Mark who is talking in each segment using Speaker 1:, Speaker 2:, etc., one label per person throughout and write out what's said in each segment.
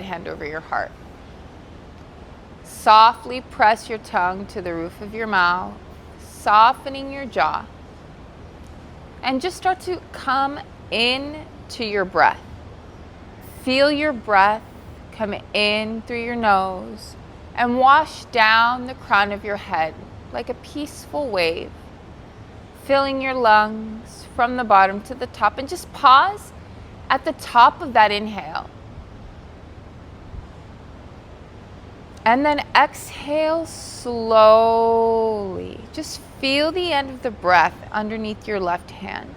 Speaker 1: hand over your heart. Softly press your tongue to the roof of your mouth, softening your jaw. And just start to come in to your breath. Feel your breath come in through your nose and wash down the crown of your head like a peaceful wave, filling your lungs from the bottom to the top. And just pause at the top of that inhale. And then exhale slowly. Just feel the end of the breath underneath your left hand.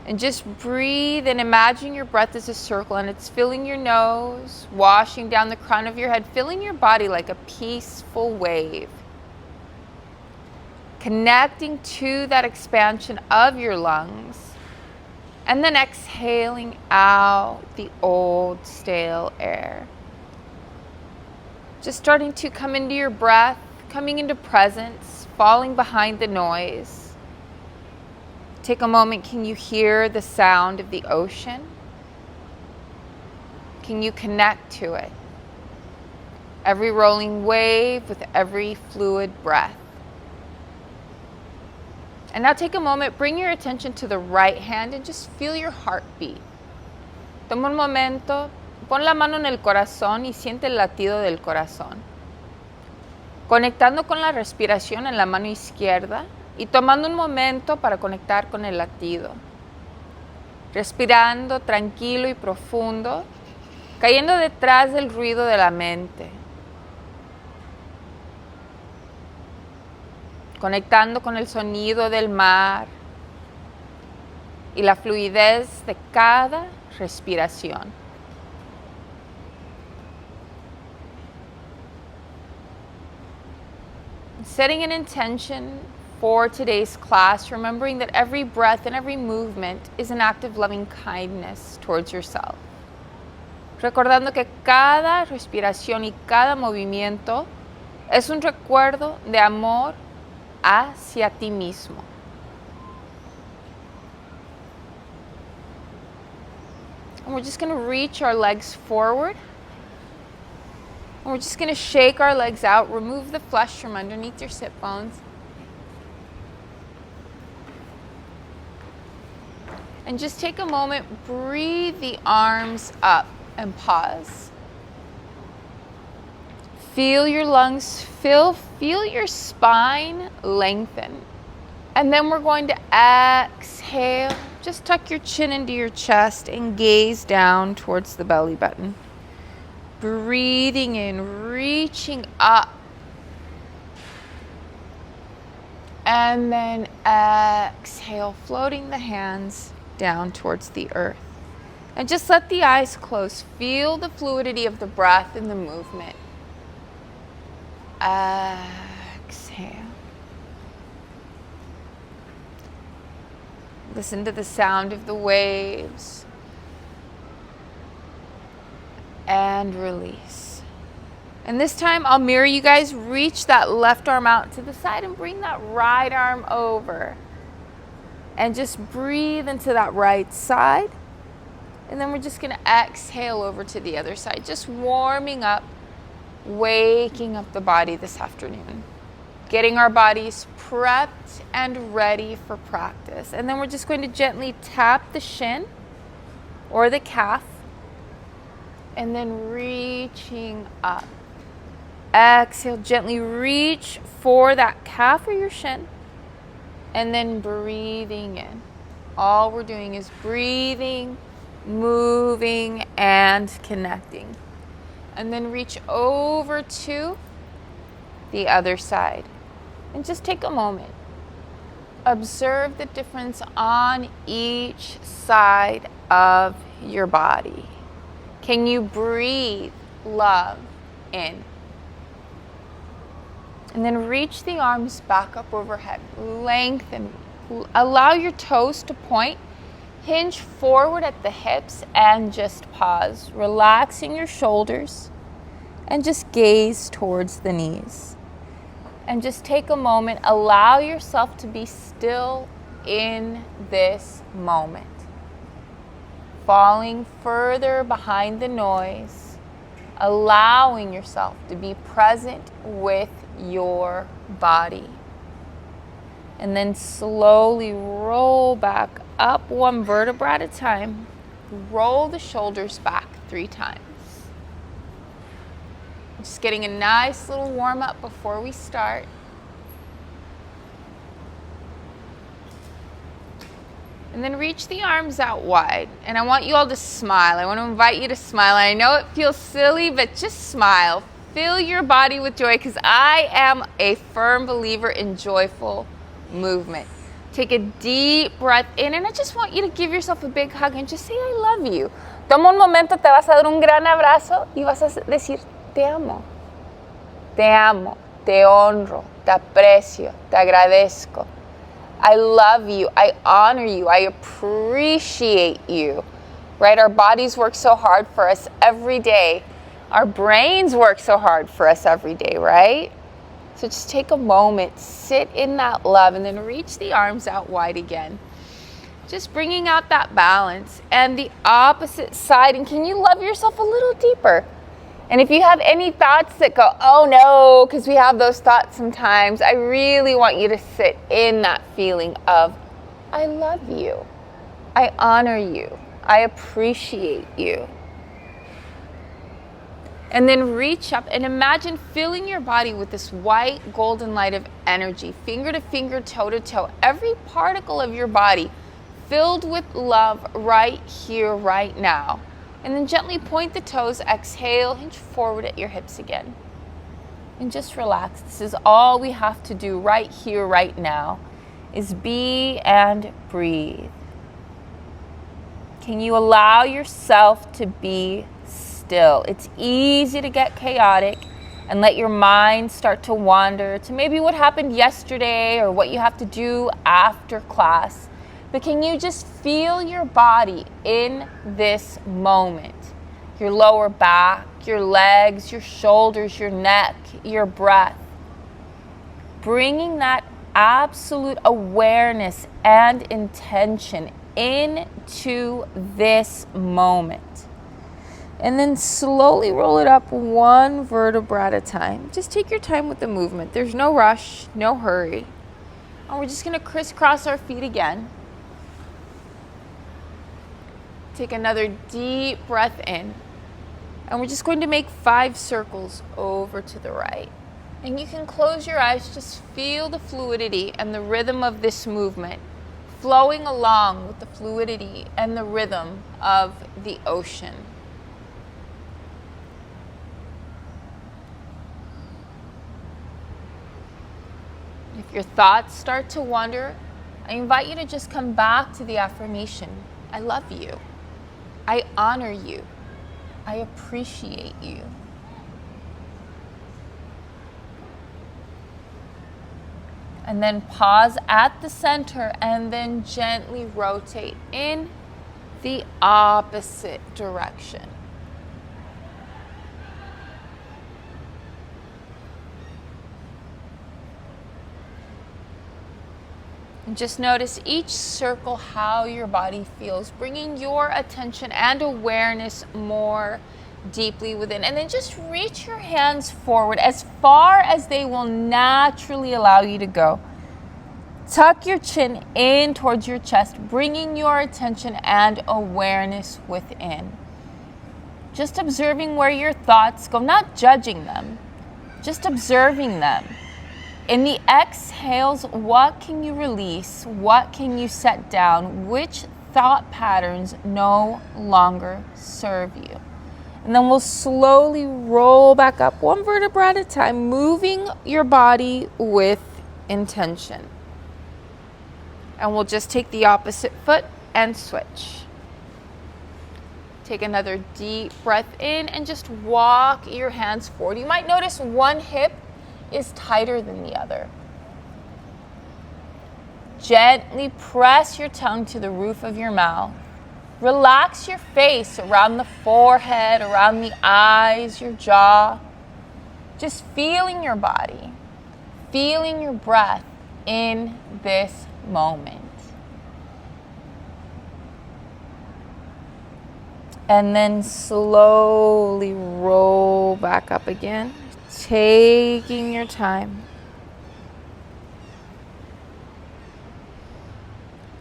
Speaker 1: And just breathe and imagine your breath is a circle and it's filling your nose, washing down the crown of your head, filling your body like a peaceful wave. Connecting to that expansion of your lungs. And then exhaling out the old, stale air. Just starting to come into your breath, coming into presence, falling behind the noise. Take a moment. Can you hear the sound of the ocean? Can you connect to it? Every rolling wave with every fluid breath. And now take a moment, bring your attention to the right hand and just feel your heartbeat. Toma un momento, pon la mano en el corazón y siente el latido del corazón. Conectando con la respiración en la mano izquierda y tomando un momento para conectar con el latido. Respirando tranquilo y profundo, cayendo detrás del ruido de la mente. Conectando con el sonido del mar y la fluidez de cada respiración. Setting an intention for today's class, remembering that every breath and every movement is an act of loving kindness towards yourself. Recordando que cada respiración y cada movimiento es un recuerdo de amor hacia ti mismo. And we're just going to reach our legs forward. And we're just going to shake our legs out, remove the flesh from underneath your sit bones. And just take a moment, breathe the arms up and pause. Feel your lungs fill, feel your spine lengthen. And then we're going to exhale. Just tuck your chin into your chest and gaze down towards the belly button. Breathing in, reaching up. And then exhale, floating the hands down towards the earth. And just let the eyes close. Feel the fluidity of the breath and the movement. Exhale. Listen to the sound of the waves. And release. And this time I'll mirror you guys. Reach that left arm out to the side and bring that right arm over. And just breathe into that right side. And then we're just going to exhale over to the other side. Just warming up, waking up the body this afternoon. Getting our bodies prepped and ready for practice. And then we're just going to gently tap the shin or the calf. And then reaching up. Exhale, gently reach for that calf or your shin. And then breathing in. All we're doing is breathing, moving, and connecting. And then reach over to the other side. And just take a moment. Observe the difference on each side of your body. Can you breathe love in? And then reach the arms back up overhead. Lengthen. Allow your toes to point. Hinge forward at the hips and just pause. Relaxing your shoulders and just gaze towards the knees. And just take a moment. Allow yourself to be still in this moment. falling further behind the noise, allowing yourself to be present with your body. And then slowly roll back up one vertebra at a time. Roll the shoulders back 3 times. Just getting a nice little warm up before we start. And then reach the arms out wide. And I want you all to smile. I want to invite you to smile. I know it feels silly, but just smile. Fill your body with joy, because I am a firm believer in joyful movement. Take a deep breath in, and I just want you to give yourself a big hug and just say, I love you. Toma un momento, te vas a dar un gran abrazo y vas a decir, te amo, te honro, te aprecio, te agradezco. I love you, I honor you, I appreciate you, right? Our bodies work so hard for us every day. Our brains work so hard for us every day, right? So just take a moment, sit in that love, and then reach the arms out wide again. Just bringing out that balance. And the opposite side, and can you love yourself a little deeper? And if you have any thoughts that go, oh no, because we have those thoughts sometimes, I really want you to sit in that feeling of, I love you, I honor you, I appreciate you. And then reach up and imagine filling your body with this white golden light of energy, finger to finger, toe to toe, every particle of your body filled with love right here, right now. And then gently point the toes, exhale, hinge forward at your hips again. And just relax. This is all we have to do right here, right now, is be and breathe. Can you allow yourself to be still? It's easy to get chaotic and let your mind start to wander to maybe what happened yesterday or what you have to do after class. But can you just feel your body in this moment? Your lower back, your legs, your shoulders, your neck, your breath. Bringing that absolute awareness and intention into this moment. And then slowly roll it up one vertebra at a time. Just take your time with the movement. There's no rush, no hurry. And we're just going to crisscross our feet again. Take another deep breath in. And we're just going to make 5 circles over to the right. And you can close your eyes, just feel the fluidity and the rhythm of this movement flowing along with the fluidity and the rhythm of the ocean. If your thoughts start to wander, I invite you to just come back to the affirmation. I love you. I honor you. I appreciate you. And then pause at the center and then gently rotate in the opposite direction. And just notice each circle how your body feels, bringing your attention and awareness more deeply within. And then just reach your hands forward as far as they will naturally allow you to go. Tuck your chin in towards your chest, bringing your attention and awareness within. Just observing where your thoughts go, not judging them, just observing them. In the exhales, what can you release? What can you set down? Which thought patterns no longer serve you? And then we'll slowly roll back up one vertebra at a time, moving your body with intention. And we'll just take the opposite foot and switch. Take another deep breath in and just walk your hands forward. You might notice one hip is tighter than the other. Gently press your tongue to the roof of your mouth. Relax your face around the forehead, around the eyes, your jaw. Just feeling your body, feeling your breath in this moment. And then slowly roll back up again, taking your time.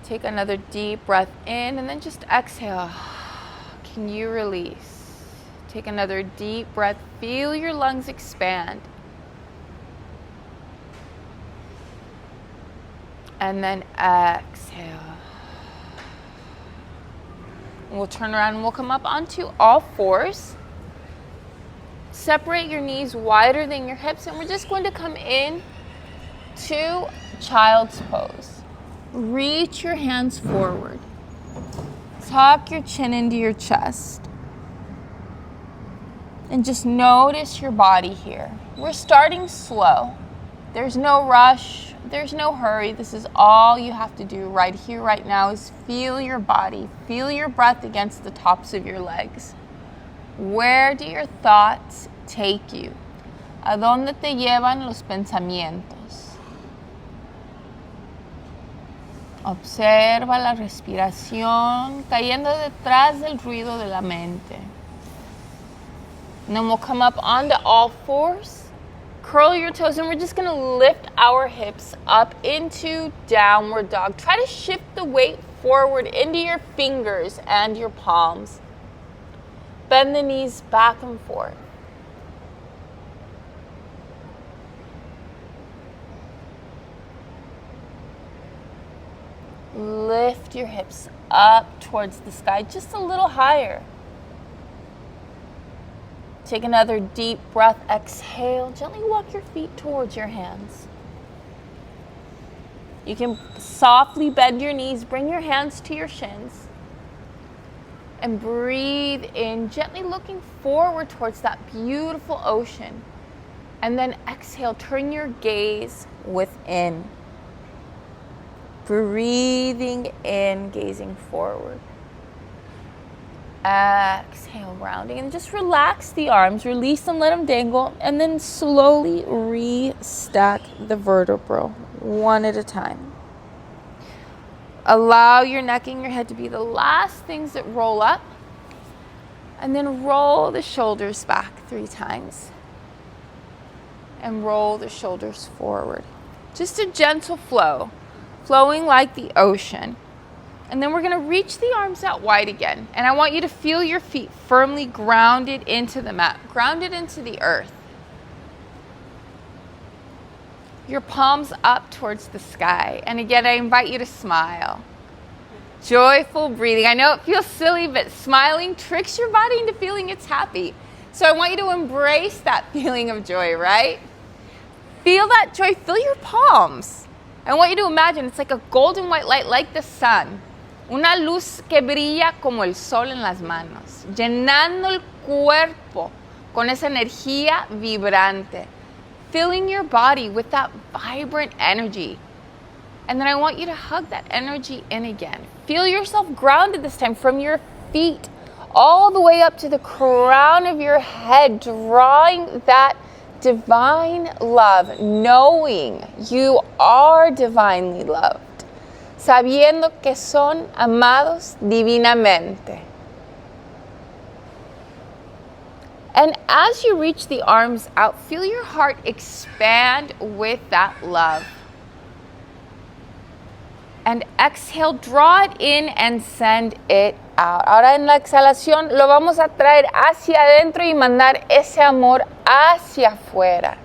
Speaker 1: Take another deep breath in and then just exhale. Can you release? Take another deep breath. Feel your lungs expand. And then exhale. We'll turn around and we'll come up onto all fours. Separate your knees wider than your hips, and we're just going to come in to child's pose. Reach your hands forward. Tuck your chin into your chest. And just notice your body here. We're starting slow. There's no rush. There's no hurry. This is all you have to do right here, right now, is feel your body. Feel your breath against the tops of your legs. Where do your thoughts take you? ¿A dónde te llevan los pensamientos? Observa la respiración cayendo detrás del ruido de la mente. And then we'll come up onto all fours. Curl your toes, and we're just going to lift our hips up into downward dog. Try to shift the weight forward into your fingers and your palms. Bend the knees back and forth. Lift your hips up towards the sky, just a little higher. Take another deep breath. Exhale. Gently walk your feet towards your hands. You can softly bend your knees. Bring your hands to your shins. And breathe in, gently looking forward towards that beautiful ocean. And then exhale. Turn your gaze within. Breathing in, gazing forward. Exhale, rounding, and just relax the arms. Release them, let them dangle, and then slowly restack the vertebra one at a time. Allow your neck and your head to be the last things that roll up, and then roll the shoulders back 3 times. And roll the shoulders forward. Just a gentle flow, flowing like the ocean. And then we're going to reach the arms out wide again. And I want you to feel your feet firmly grounded into the mat, grounded into the earth. Your palms up towards the sky. And again, I invite you to smile. Joyful breathing. I know it feels silly, but smiling tricks your body into feeling it's happy. So I want you to embrace that feeling of joy, right? Feel that joy. Feel your palms. I want you to imagine it's like a golden white light, like the sun. Una luz que brilla como el sol en las manos, llenando el cuerpo con esa energía vibrante, filling your body with that vibrant energy. And then I want you to hug that energy in again. Feel yourself grounded this time from your feet all the way up to the crown of your head, drawing that divine love, knowing you are divinely loved. Sabiendo que son amados divinamente. And as you reach the arms out, feel your heart expand with that love. And exhale, draw it in and send it out. Ahora en la exhalación lo vamos a traer hacia adentro y mandar ese amor hacia afuera,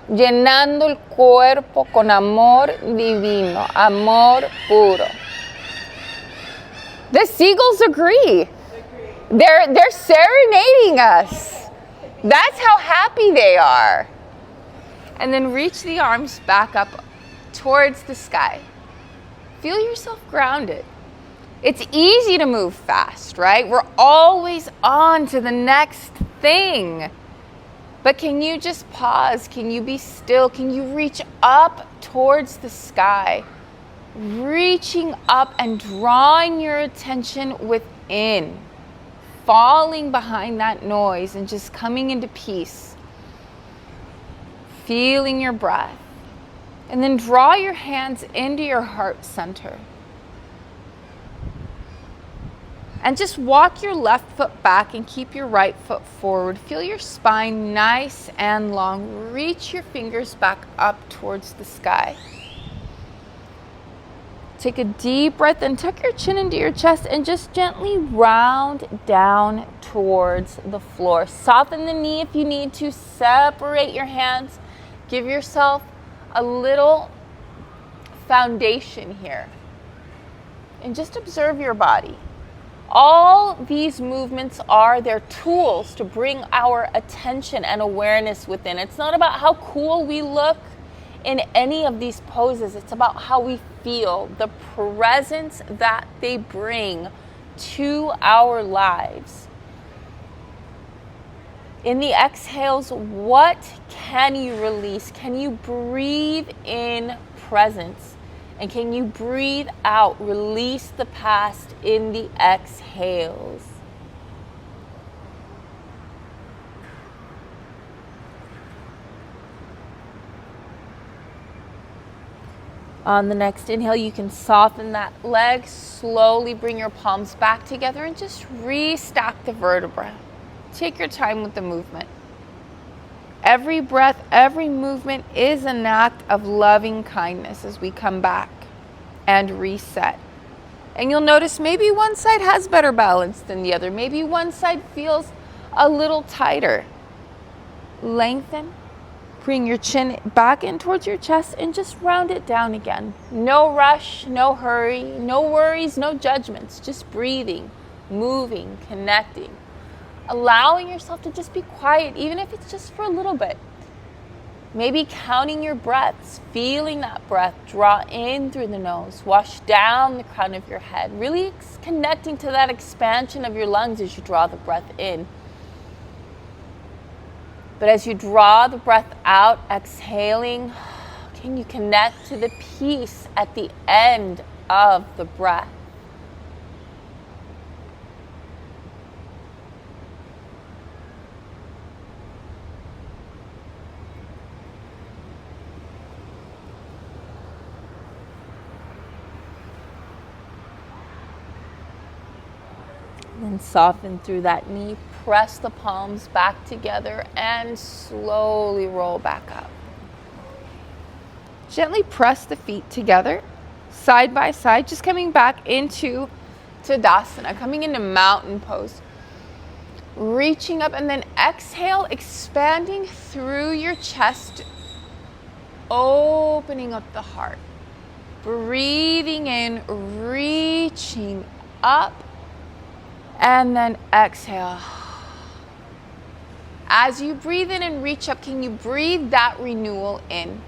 Speaker 1: llenando el cuerpo con amor divino, amor puro. The seagulls agree. They're serenading us. That's how happy they are. And then reach the arms back up towards the sky. Feel yourself grounded. It's easy to move fast, right? We're always on to the next thing. But can you just pause? Can you be still? Can you reach up towards the sky? Reaching up and drawing your attention within. Falling behind that noise and just coming into peace. Feeling your breath. And then draw your hands into your heart center. And just walk your left foot back and keep your right foot forward. Feel your spine nice and long. Reach your fingers back up towards the sky. Take a deep breath and tuck your chin into your chest and just gently round down towards the floor. Soften the knee if you need to. Separate your hands. Give yourself a little foundation here. And just observe your body. All these movements are their tools to bring our attention and awareness within. It's not about how cool we look in any of these poses. It's about how we feel, the presence that they bring to our lives. In the exhales, what can you release? Can you breathe in presence? And can you breathe out, release the past in the exhales? On the next inhale, you can soften that leg, slowly bring your palms back together and just restack the vertebra. Take your time with the movement. Every breath, every movement is an act of loving kindness as we come back and reset. And you'll notice maybe one side has better balance than the other. Maybe one side feels a little tighter. Lengthen. Bring your chin back in towards your chest and just round it down again. No rush, no hurry, no worries, no judgments. Just breathing, moving, connecting. Allowing yourself to just be quiet, even if it's just for a little bit. Maybe counting your breaths, feeling that breath draw in through the nose, wash down the crown of your head, really connecting to that expansion of your lungs as you draw the breath in. But as you draw the breath out, exhaling, can you connect to the peace at the end of the breath? Then soften through that knee, press the palms back together and slowly roll back up. Gently press the feet together, side by side, just coming back into Tadasana, coming into mountain pose. Reaching up and then exhale, expanding through your chest, opening up the heart. Breathing in, reaching up. And then exhale. As you breathe in and reach up, can you breathe that renewal in?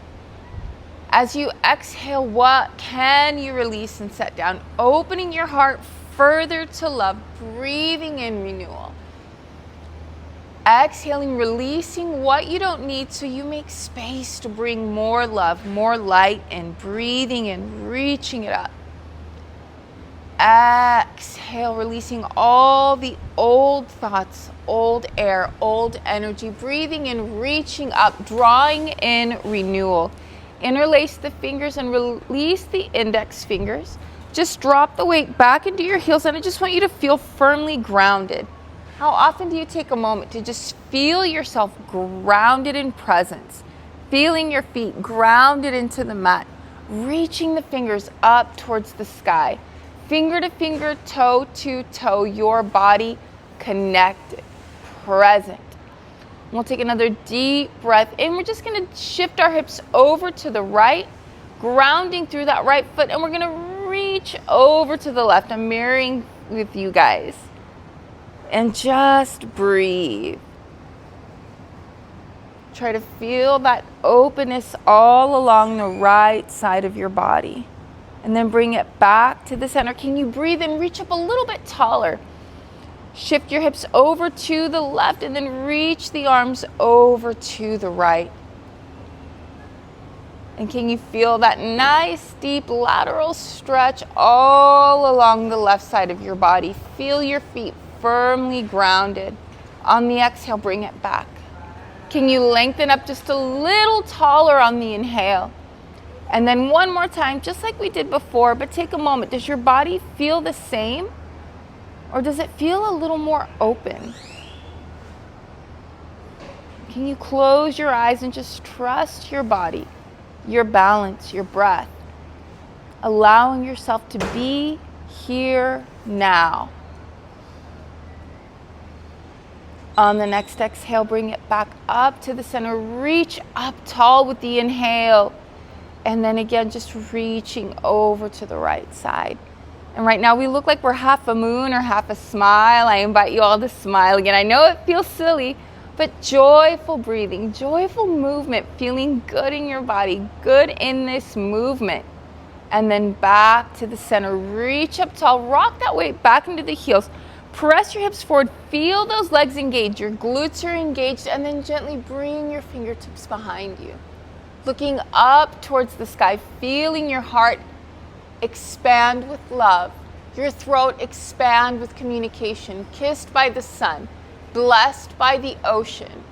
Speaker 1: As you exhale, what can you release and set down? Opening your heart further to love, breathing in renewal. Exhaling, releasing what you don't need so you make space to bring more love, more light, and breathing in, reaching it up. Exhale, releasing all the old thoughts, old air, old energy. Breathing in, reaching up, drawing in renewal. Interlace the fingers and release the index fingers. Just drop the weight back into your heels, and I just want you to feel firmly grounded. How often do you take a moment to just feel yourself grounded in presence? Feeling your feet grounded into the mat. Reaching the fingers up towards the sky. Finger to finger, toe to toe, your body connected, present. We'll take another deep breath in. We're just going to shift our hips over to the right, grounding through that right foot, and we're going to reach over to the left. I'm mirroring with you guys. And just breathe. Try to feel that openness all along the right side of your body. And then bring it back to the center. Can you breathe and reach up a little bit taller? Shift your hips over to the left and then reach the arms over to the right. And can you feel that nice deep lateral stretch all along the left side of your body? Feel your feet firmly grounded. On the exhale, bring it back. Can you lengthen up just a little taller on the inhale? And then one more time, just like we did before, but take a moment. Does your body feel the same? Or does it feel a little more open? Can you close your eyes and just trust your body, your balance, your breath, allowing yourself to be here now? On the next exhale, bring it back up to the center. Reach up tall with the inhale. And then again, just reaching over to the right side. And right now we look like we're half a moon or half a smile. I invite you all to smile again. I know it feels silly, but joyful breathing, joyful movement, feeling good in your body, good in this movement. And then back to the center. Reach up tall, rock that weight back into the heels. Press your hips forward, feel those legs engaged, your glutes are engaged, and then gently bring your fingertips behind you. Looking up towards the sky, feeling your heart expand with love, your throat expand with communication, kissed by the sun, blessed by the ocean.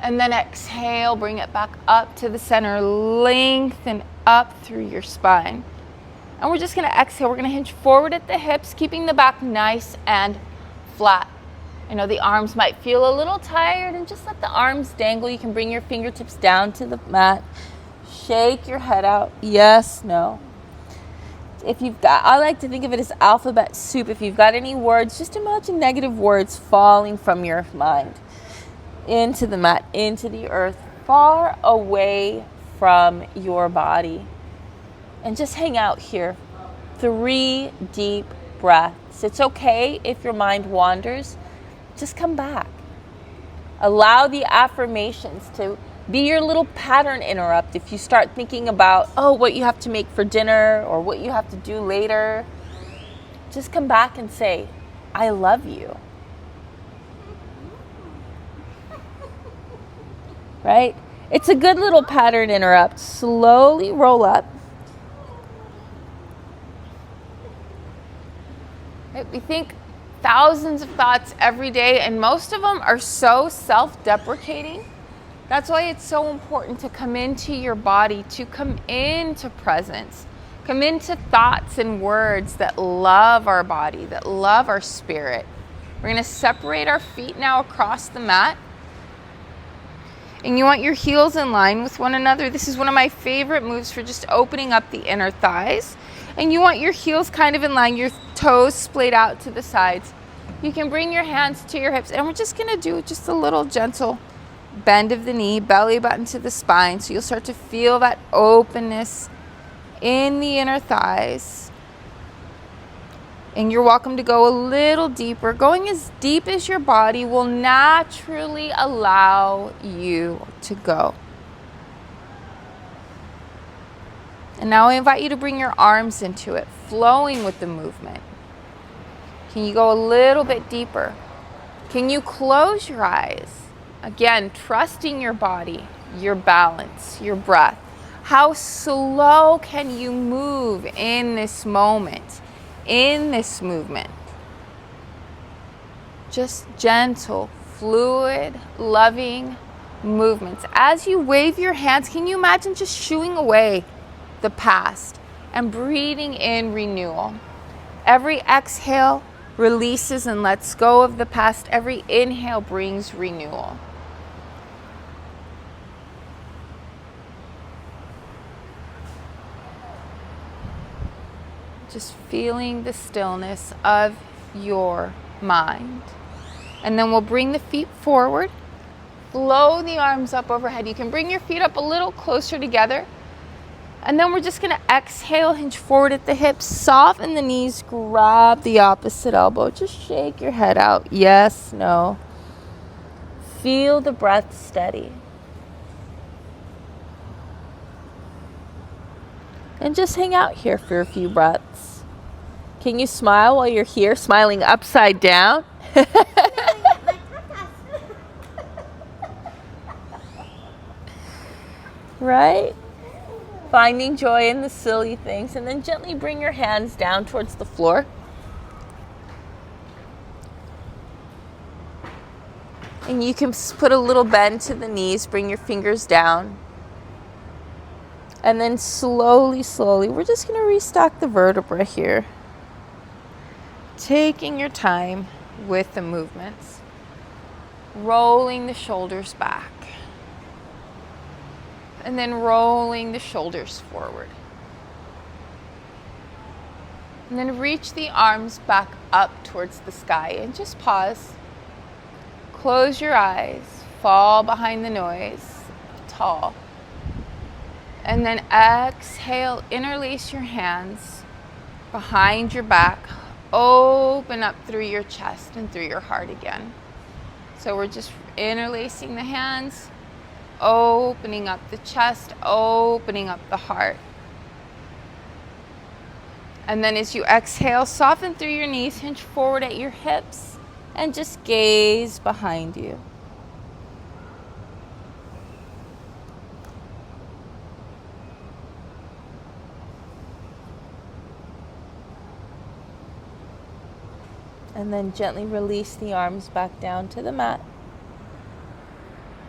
Speaker 1: And then exhale, bring it back up to the center, lengthen up through your spine. And we're just going to exhale. We're going to hinge forward at the hips, keeping the back nice and flat. I know the arms might feel a little tired, and just let the arms dangle. You can bring your fingertips down to the mat. Shake your head out. Yes, no. If you've got, I like to think of it as alphabet soup. If you've got any words, just imagine negative words falling from your mind into the mat, into the earth, far away from your body. And just hang out here. 3 deep breaths. It's okay if your mind wanders. Just come back. Allow the affirmations to be your little pattern interrupt. If you start thinking about, what you have to make for dinner or what you have to do later, just come back and say, I love you. Right? It's a good little pattern interrupt. Slowly roll up. We think thousands of thoughts every day, and most of them are so self-deprecating. That's why it's so important to come into your body, to come into presence, come into thoughts and words that love our body, that love our spirit. We're going to separate our feet now across the mat. And you want your heels in line with one another. This is one of my favorite moves for just opening up the inner thighs. And you want your heels kind of in line, your toes splayed out to the sides. You can bring your hands to your hips, and we're just gonna do just a little gentle bend of the knee, belly button to the spine. So you'll start to feel that openness in the inner thighs. And you're welcome to go a little deeper. Going as deep as your body will naturally allow you to go. And now I invite you to bring your arms into it, flowing with the movement. Can you go a little bit deeper? Can you close your eyes? Again, trusting your body, your balance, your breath. How slow can you move in this moment, in this movement? Just gentle, fluid, loving movements. As you wave your hands, can you imagine just shooing away the past and breathing in renewal? Every exhale releases and lets go of the past. Every inhale brings renewal. Just feeling the stillness of your mind. And then we'll bring the feet forward. Flow the arms up overhead. You can bring your feet up a little closer together. And then we're just going to exhale, hinge forward at the hips, soften the knees, grab the opposite elbow. Just shake your head out. Yes, no. Feel the breath steady. And just hang out here for a few breaths. Can you smile while you're here, smiling upside down? Right? Finding joy in the silly things, and then gently bring your hands down towards the floor. And you can put a little bend to the knees, bring your fingers down. And then slowly, we're just going to restock the vertebra here. taking your time with the movements, rolling the shoulders back, and then rolling the shoulders forward. And then reach the arms back up towards the sky and just pause. Close your eyes, fall behind the noise, tall. And then exhale, interlace your hands behind your back, open up through your chest and through your heart again. So we're just interlacing the hands, opening up the chest, opening up the heart. And then as you exhale, soften through your knees, hinge forward at your hips, and just gaze behind you. And then gently release the arms back down to the mat.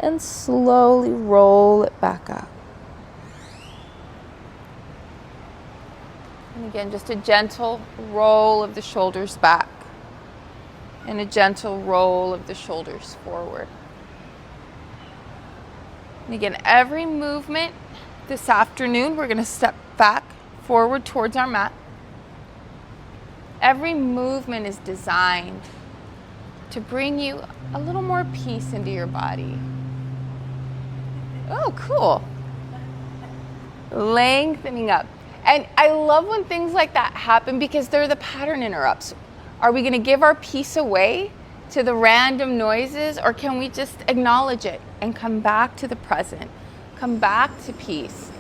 Speaker 1: And slowly roll it back up. And again, just a gentle roll of the shoulders back. And a gentle roll of the shoulders forward. And again, every movement this afternoon, we're going to step back, forward towards our mat. Every movement is designed to bring you a little more peace into your body. Oh, cool. Lengthening up. And I love when things like that happen because they're the pattern interrupts. Are we going to give our peace away to the random noises, or can we just acknowledge it and come back to the present? Come back to peace.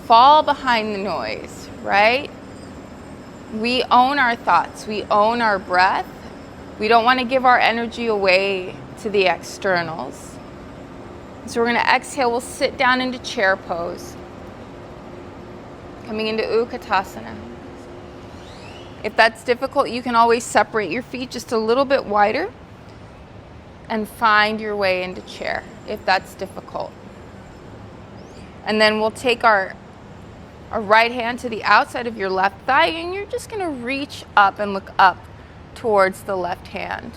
Speaker 1: Fall behind the noise, right? We own our thoughts. We own our breath. We don't want to give our energy away to the externals. So we're going to exhale. We'll sit down into chair pose. Coming into Utkatasana. If that's difficult, you can always separate your feet just a little bit wider and find your way into chair if that's difficult. And then we'll take our right hand to the outside of your left thigh, and you're just going to reach up and look up towards the left hand.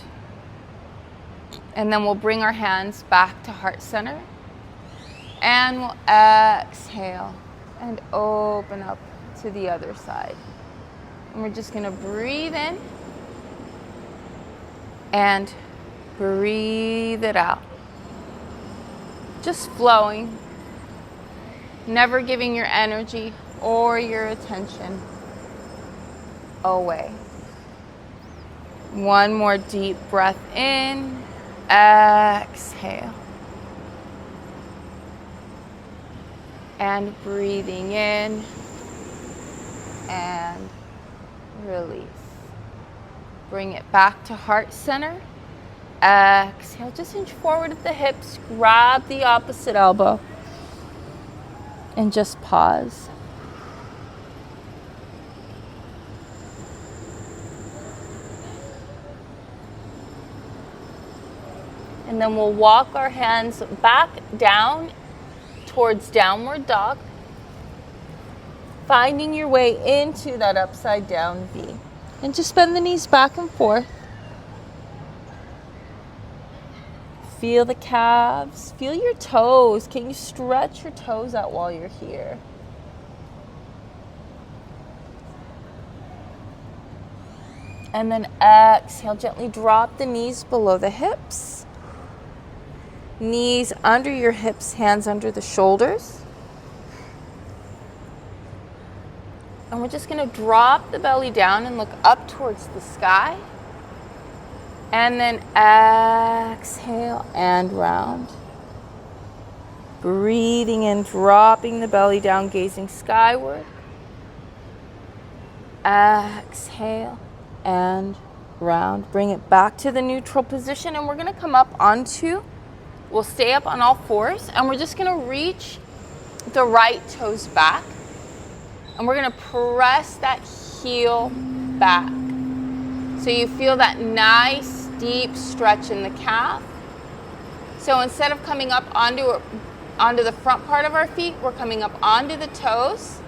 Speaker 1: And then we'll bring our hands back to heart center. And we'll exhale and open up to the other side. And we're just going to breathe in and breathe it out. Just flowing, never giving your energy or your attention away. One more deep breath in, exhale. And breathing in and release. Bring it back to heart center. Exhale, just inch forward at the hips, grab the opposite elbow, and just pause. And then we'll walk our hands back down towards downward dog, finding your way into that upside down V. And just bend the knees back and forth. Feel the calves, feel your toes. Can you stretch your toes out while you're here? And then exhale, gently drop the knees below the hips. Knees under your hips, hands under the shoulders. And we're just going to drop the belly down and look up towards the sky. And then exhale and round. Breathing in, dropping the belly down, gazing skyward. Exhale and round. Bring it back to the neutral position, and we're going to come up onto, we'll stay up on all fours, and we're just going to reach the right toes back. And we're going to press that heel back. So you feel that nice deep stretch in the calf. So instead of coming up onto the front part of our feet, we're coming up onto the toes,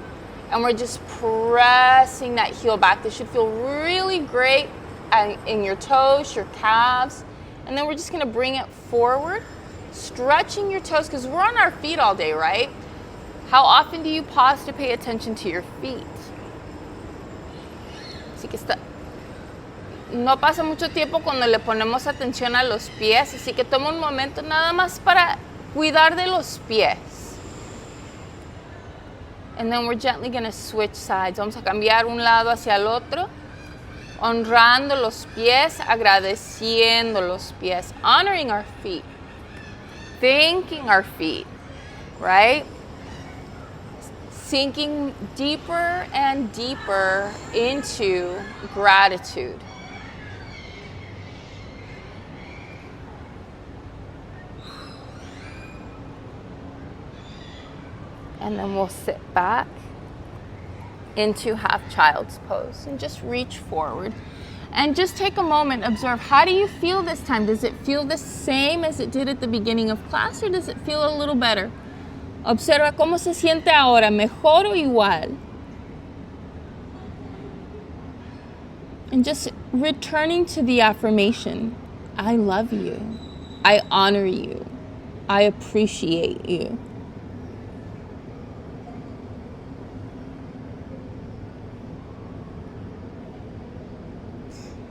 Speaker 1: and we're just pressing that heel back. This should feel really great in your toes, your calves. And then we're just gonna bring it forward, stretching your toes, because we're on our feet all day, right? How often do you pause to pay attention to your feet? Así que no pasa mucho tiempo cuando le ponemos atención a los pies, así que toma un momento nada más para cuidar de los pies. And then we're gently going to switch sides. Vamos a cambiar un lado hacia el otro, honrando los pies, agradeciendo los pies, honoring our feet, thanking our feet, right? Sinking deeper and deeper into gratitude. And then we'll sit back into half child's pose and just reach forward. And just take a moment, observe, how do you feel this time? Does it feel the same as it did at the beginning of class, or does it feel a little better? Observa cómo se siente ahora, mejor o igual. And just returning to the affirmation, I love you, I honor you, I appreciate you.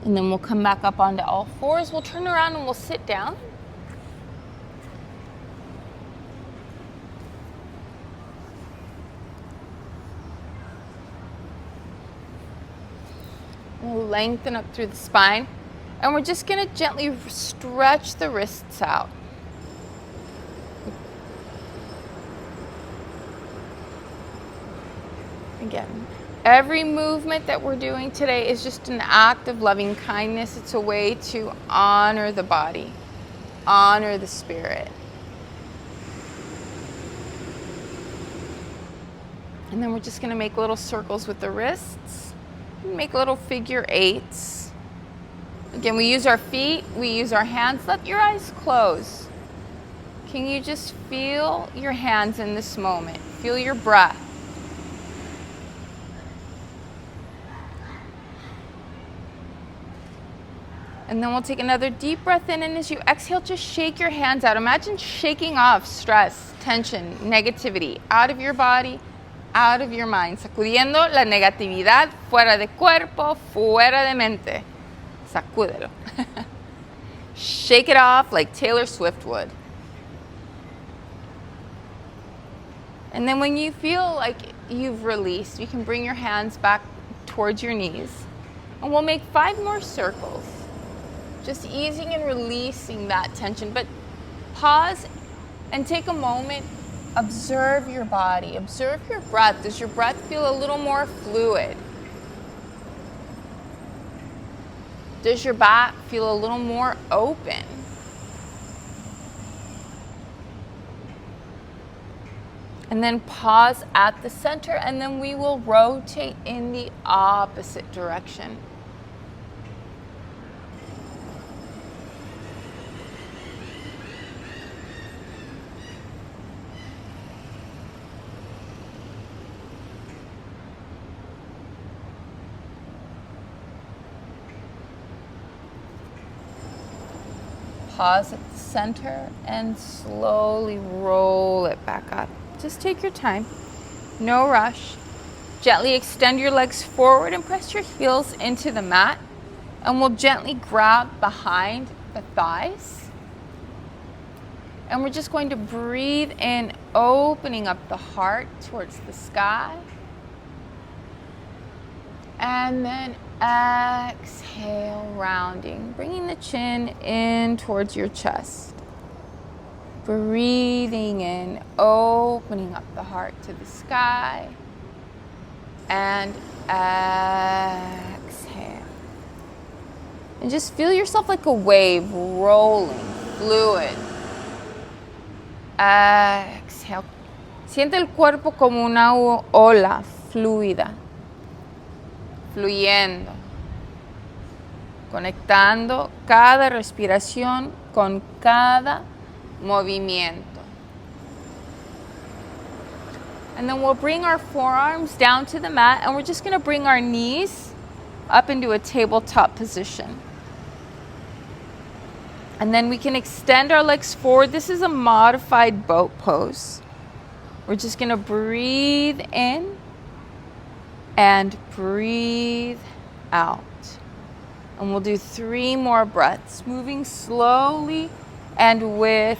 Speaker 1: And then we'll come back up onto all fours. We'll turn around and we'll sit down. We'll lengthen up through the spine. And we're just going to gently stretch the wrists out. Again. Every movement that we're doing today is just an act of loving kindness. It's a way to honor the body, honor the spirit. And then we're just going to make little circles with the wrists, make little figure eights. Again, we use our feet, we use our hands. Let your eyes close. Can you just feel your hands in this moment? Feel your breath. And then we'll take another deep breath in, and as you exhale, just shake your hands out. Imagine shaking off stress, tension, negativity out of your body, out of your mind. Sacudiendo la negatividad fuera de cuerpo, fuera de mente. Sacúdelo. Shake it off like Taylor Swift would. And then when you feel like you've released, you can bring your hands back towards your knees. And we'll make 5 more circles. Just easing and releasing that tension. But pause and take a moment. Observe your body. Observe your breath. Does your breath feel a little more fluid? Does your back feel a little more open? And then pause at the center, and then we will rotate in the opposite direction. Pause at the center and slowly roll it back up. Just take your time, no rush. Gently extend your legs forward and press your heels into the mat. And we'll gently grab behind the thighs. And we're just going to breathe in, opening up the heart towards the sky. And then exhale, rounding, bringing the chin in towards your chest. Breathing in, opening up the heart to the sky. And exhale. And just feel yourself like a wave rolling, fluid. Exhale. Siente el cuerpo como una ola fluida. Fluyendo, conectando cada respiración con cada movimiento. And then we'll bring our forearms down to the mat, and we're just going to bring our knees up into a tabletop position. And then we can extend our legs forward. This is a modified boat pose. We're just going to breathe in and breathe out. And we'll do 3 more breaths, moving slowly and with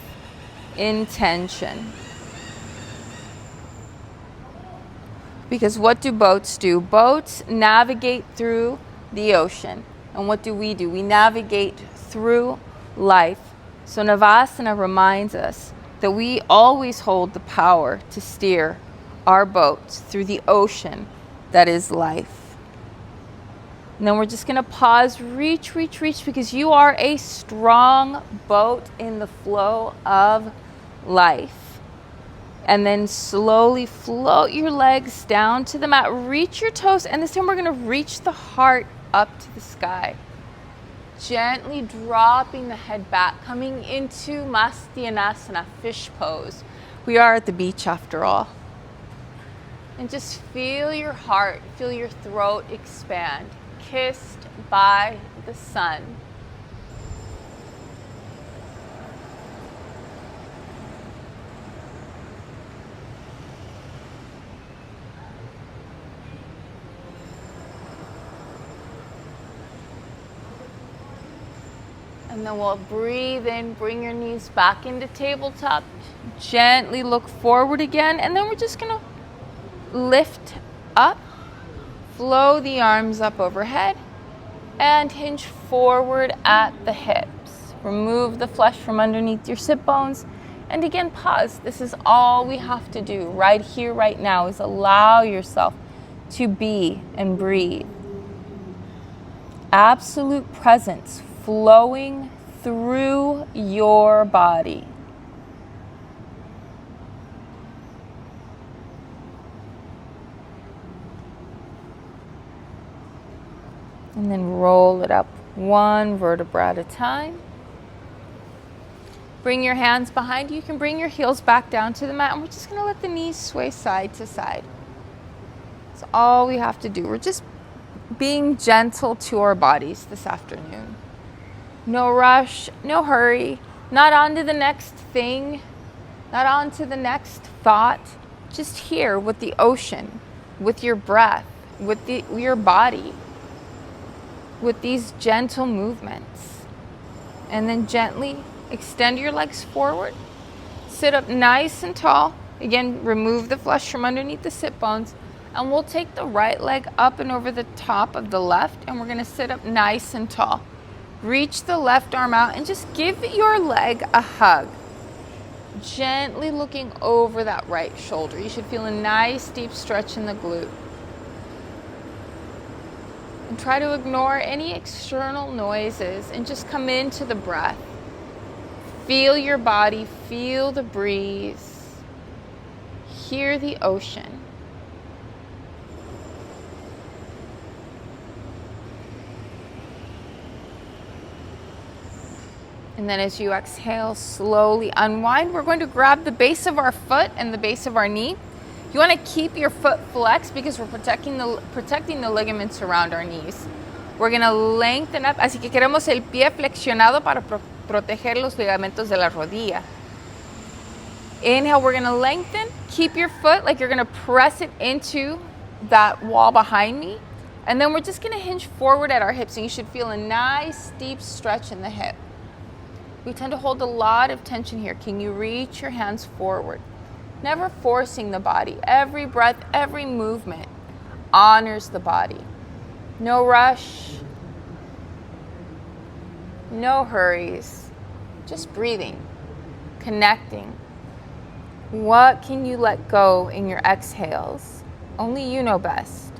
Speaker 1: intention. Because what do boats do? Boats navigate through the ocean. And what do? We navigate through life. So Navasana reminds us that we always hold the power to steer our boats through the ocean that is life. And then we're just going to pause, reach, because you are a strong boat in the flow of life. And then slowly float your legs down to the mat, reach your toes, and this time we're going to reach the heart up to the sky. Gently dropping the head back, coming into Matsyenasana, fish pose. We are at the beach after all. And just feel your heart, feel your throat expand, kissed by the sun. And then we'll breathe in, bring your knees back into tabletop, gently look forward again, and then we're just gonna lift up, flow the arms up overhead, and hinge forward at the hips. Remove the flesh from underneath your sit bones, and again, pause. This is all we have to do right here, right now, is allow yourself to be and breathe. Absolute presence flowing through your body. And then roll it up 1 vertebra at a time. Bring your hands behind you. You can bring your heels back down to the mat, and we're just going to let the knees sway side to side. That's all we have to do. We're just being gentle to our bodies this afternoon. No rush, no hurry, not on to the next thing, not on to the next thought. Just here with the ocean, with your breath, with your body, with these gentle movements. And then gently extend your legs forward. Sit up nice and tall. Again, remove the flesh from underneath the sit bones. And we'll take the right leg up and over the top of the left, and we're going to sit up nice and tall. Reach the left arm out and just give your leg a hug. Gently looking over that right shoulder. You should feel a nice deep stretch in the glute. And try to ignore any external noises and just come into the breath. Feel your body, feel the breeze, hear the ocean. And then as you exhale, slowly unwind. We're going to grab the base of our foot and the base of our knee. You want to keep your foot flexed because we're protecting the ligaments around our knees. We're going to lengthen up. Así que queremos el pie flexionado para proteger los ligamentos de la rodilla. Inhale, we're going to lengthen. Keep your foot like you're going to press it into that wall behind me. And then we're just going to hinge forward at our hips. And you should feel a nice deep stretch in the hip. We tend to hold a lot of tension here. Can you reach your hands forward? Never forcing the body. Every breath, every movement honors the body. No rush, no hurries, just breathing, connecting. What can you let go in your exhales? Only you know best.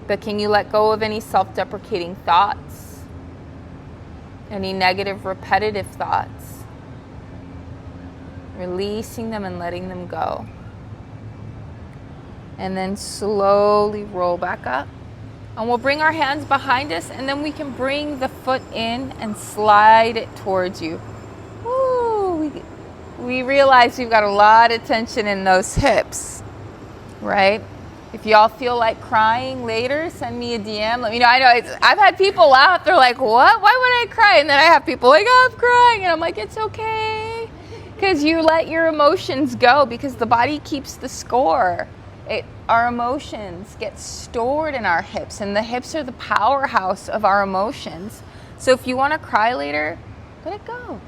Speaker 1: But can you let go of any self-deprecating thoughts? Any negative, repetitive thoughts? Releasing them and letting them go. And then slowly roll back up. And we'll bring our hands behind us, and then we can bring the foot in and slide it towards you. Woo! We realize we've got a lot of tension in those hips, right? If y'all feel like crying later, send me a DM. Let me know. I know I've had people laugh. They're like, what? Why would I cry? And then I have people like, oh, I'm crying. And I'm like, it's okay. Because you let your emotions go, because the body keeps the score. Our emotions get stored in our hips, and the hips are the powerhouse of our emotions. So if you want to cry later, let it go.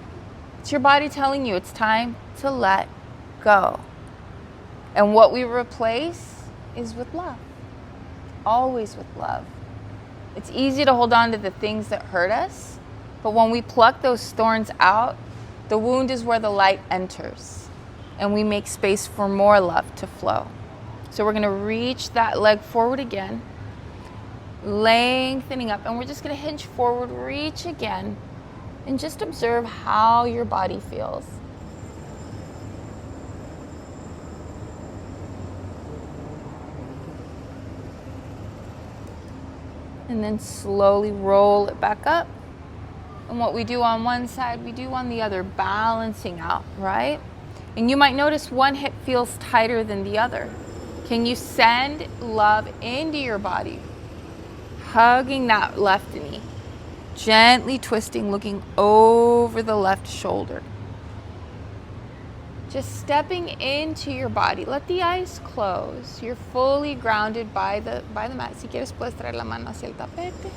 Speaker 1: It's your body telling you it's time to let go. And what we replace is with love. Always with love. It's easy to hold on to the things that hurt us, but when we pluck those thorns out, the wound is where the light enters, and we make space for more love to flow. So we're going to reach that leg forward again, lengthening up, and we're just going to hinge forward, reach again, and just observe how your body feels. And then slowly roll it back up. And what we do on one side, we do on the other, balancing out, right? And you might notice one hip feels tighter than the other. Can you send love into your body? Hugging that left knee, gently twisting, looking over the left shoulder. Just stepping into your body. Let the eyes close. You're fully grounded by the mat. Si quieres puedes traer la mano hacia el tapete.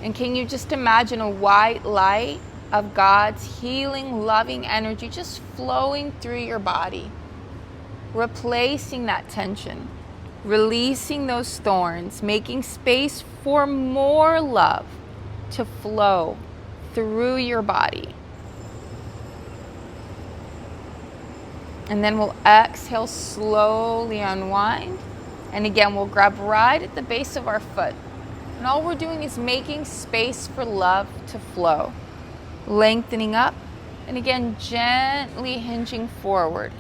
Speaker 1: And can you just imagine a white light of God's healing, loving energy just flowing through your body, replacing that tension, releasing those thorns, making space for more love to flow through your body. And then we'll exhale, slowly unwind. And again, we'll grab right at the base of our foot. And all we're doing is making space for love to flow. Lengthening up, and again, gently hinging forward.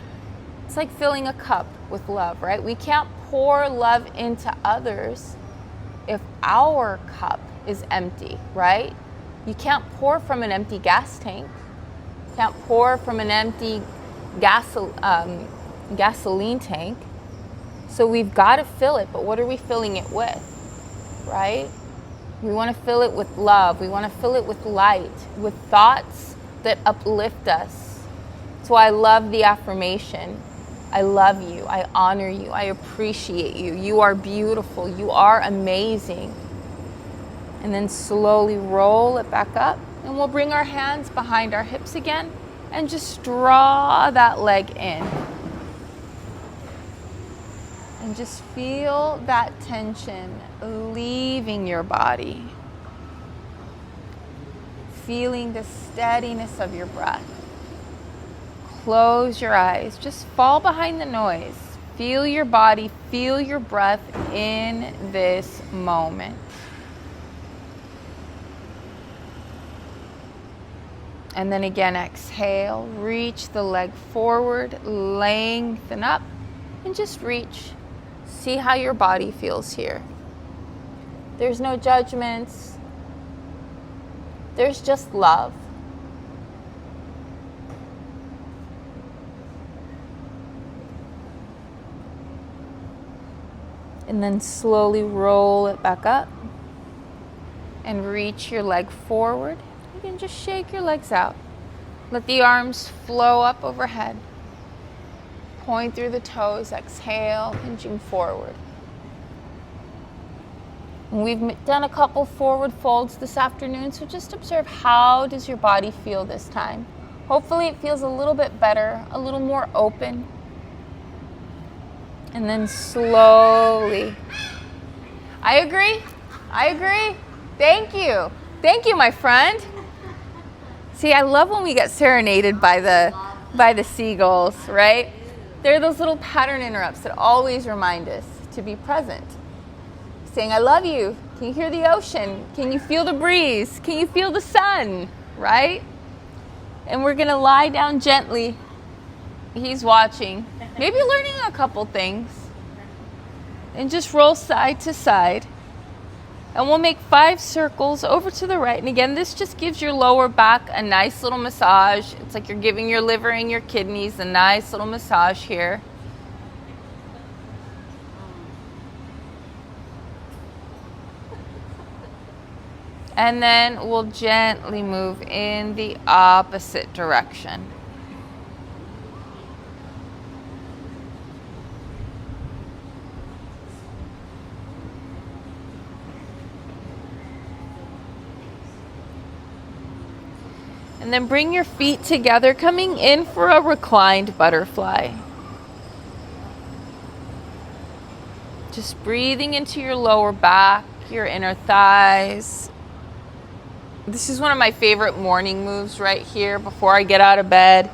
Speaker 1: It's like filling a cup with love, right? We can't pour love into others if our cup is empty, right? You can't pour from an empty gas tank. You can't pour from an empty gasoline tank. So we've got to fill it, but what are we filling it with, right? We want to fill it with love. We want to fill it with light, with thoughts that uplift us. So I love the affirmation. I love you. I honor you. I appreciate you. You are beautiful. You are amazing. And then slowly roll it back up. And we'll bring our hands behind our hips again and just draw that leg in. And just feel that tension leaving your body. Feeling the steadiness of your breath. Close your eyes. Just fall behind the noise. Feel your body, feel your breath in this moment. And then again, exhale. Reach the leg forward, lengthen up, and just reach. See how your body feels here. There's no judgments. There's just love. And then slowly roll it back up and reach your leg forward. You can just shake your legs out. Let the arms flow up overhead. Point through the toes, exhale, hinging forward. And we've done a couple forward folds this afternoon, so just observe how does your body feel this time. Hopefully it feels a little bit better, a little more open. And then slowly. I agree. Thank you. Thank you, my friend. See, I love when we get serenaded by the seagulls, right? They're those little pattern interrupts that always remind us to be present. Saying, I love you. Can you hear the ocean? Can you feel the breeze? Can you feel the sun? Right? And we're going to lie down gently. He's watching. Maybe learning a couple things. And just roll side to side. And we'll make 5 circles over to the right. And again, this just gives your lower back a nice little massage. It's like you're giving your liver and your kidneys a nice little massage here. And then we'll gently move in the opposite direction. And then bring your feet together, coming in for a reclined butterfly. Just breathing into your lower back, your inner thighs. This is one of my favorite morning moves right here before I get out of bed.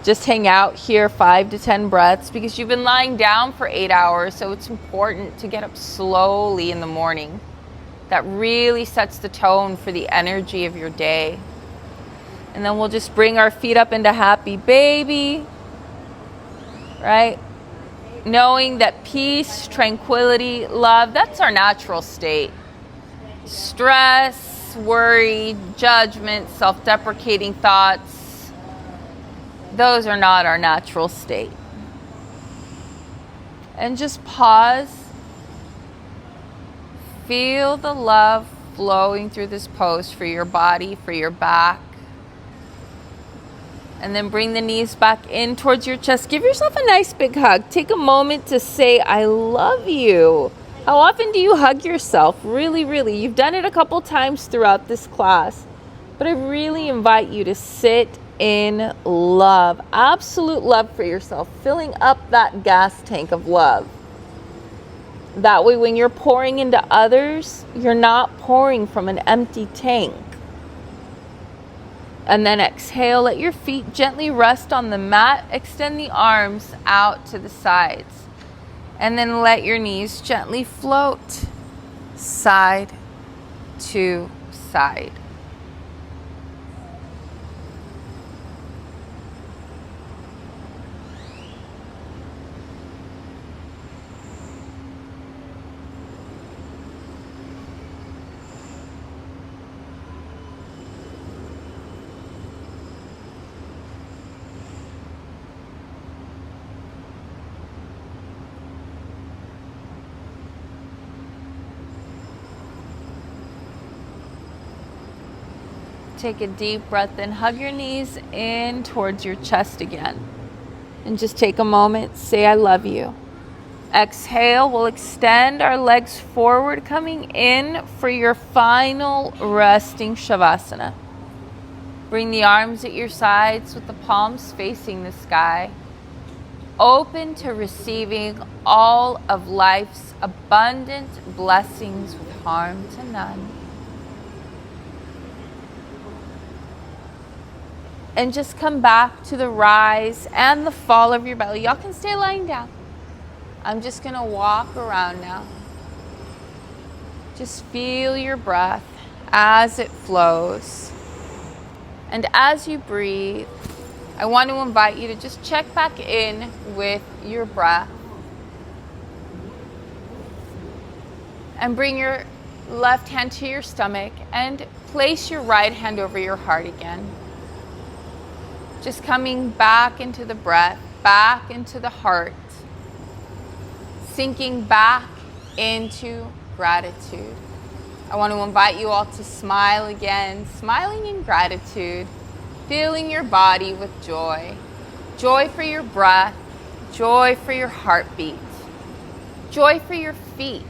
Speaker 1: Just hang out here 5 to 10 breaths because you've been lying down for 8 hours, so it's important to get up slowly in the morning. That really sets the tone for the energy of your day. And then we'll just bring our feet up into happy baby, right? Knowing that peace, tranquility, love, that's our natural state. Stress, worry, judgment, self-deprecating thoughts, those are not our natural state. And just pause. Feel the love flowing through this pose for your body, for your back. And then bring the knees back in towards your chest. Give yourself a nice big hug. Take a moment to say, I love you. How often do you hug yourself? Really, really. You've done it a couple times throughout this class. But I really invite you to sit in love. Absolute love for yourself. Filling up that gas tank of love. That way when you're pouring into others, you're not pouring from an empty tank. And then exhale, let your feet gently rest on the mat. Extend the arms out to the sides. And then let your knees gently float side to side. Take a deep breath in. Hug your knees in towards your chest again. And just take a moment. Say, I love you. Exhale. We'll extend our legs forward, coming in for your final resting Shavasana. Bring the arms at your sides with the palms facing the sky. Open to receiving all of life's abundant blessings with harm to none. And just come back to the rise and the fall of your belly. Y'all can stay lying down. I'm just going to walk around now. Just feel your breath as it flows. And as you breathe, I want to invite you to just check back in with your breath. And bring your left hand to your stomach and place your right hand over your heart again. Just coming back into the breath, back into the heart, sinking back into gratitude. I want to invite you all to smile again, smiling in gratitude, filling your body with joy. Joy for your breath, joy for your heartbeat, joy for your feet,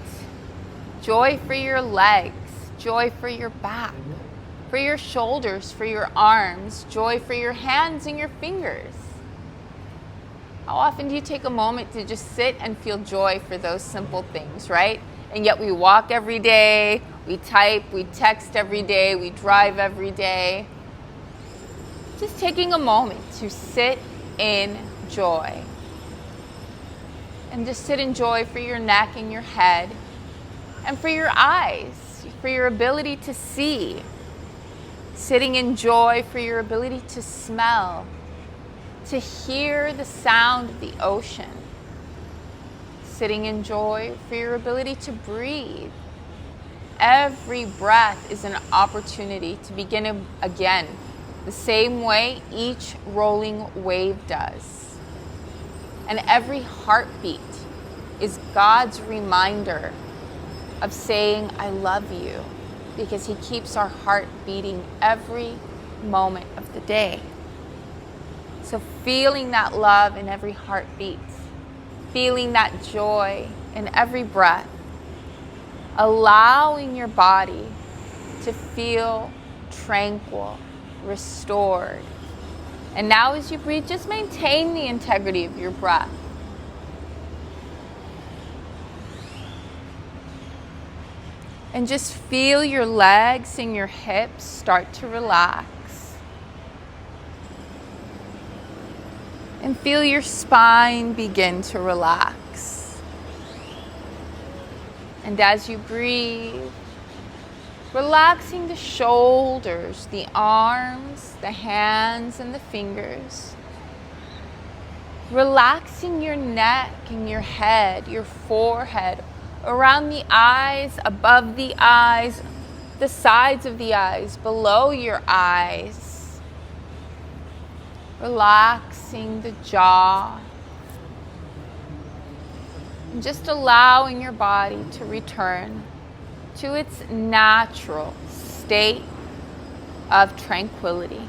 Speaker 1: joy for your legs, joy for your back, for your shoulders, for your arms, joy for your hands and your fingers. How often do you take a moment to just sit and feel joy for those simple things, right? And yet we walk every day, we type, we text every day, we drive every day. Just taking a moment to sit in joy. And just sit in joy for your neck and your head, and for your eyes, for your ability to see. Sitting in joy for your ability to smell, to hear the sound of the ocean. Sitting in joy for your ability to breathe. Every breath is an opportunity to begin again, the same way each rolling wave does. And every heartbeat is God's reminder of saying, I love you. because He keeps our heart beating every moment of the day. So feeling that love in every heartbeat, feeling that joy in every breath, allowing your body to feel tranquil, restored. And now as you breathe, just maintain the integrity of your breath. And just feel your legs and your hips start to relax. And feel your spine begin to relax. And as you breathe, relaxing the shoulders, the arms, the hands, and the fingers. Relaxing your neck and your head, your forehead, around the eyes, above the eyes, the sides of the eyes, below your eyes. Relaxing the jaw. And just allowing your body to return to its natural state of tranquility.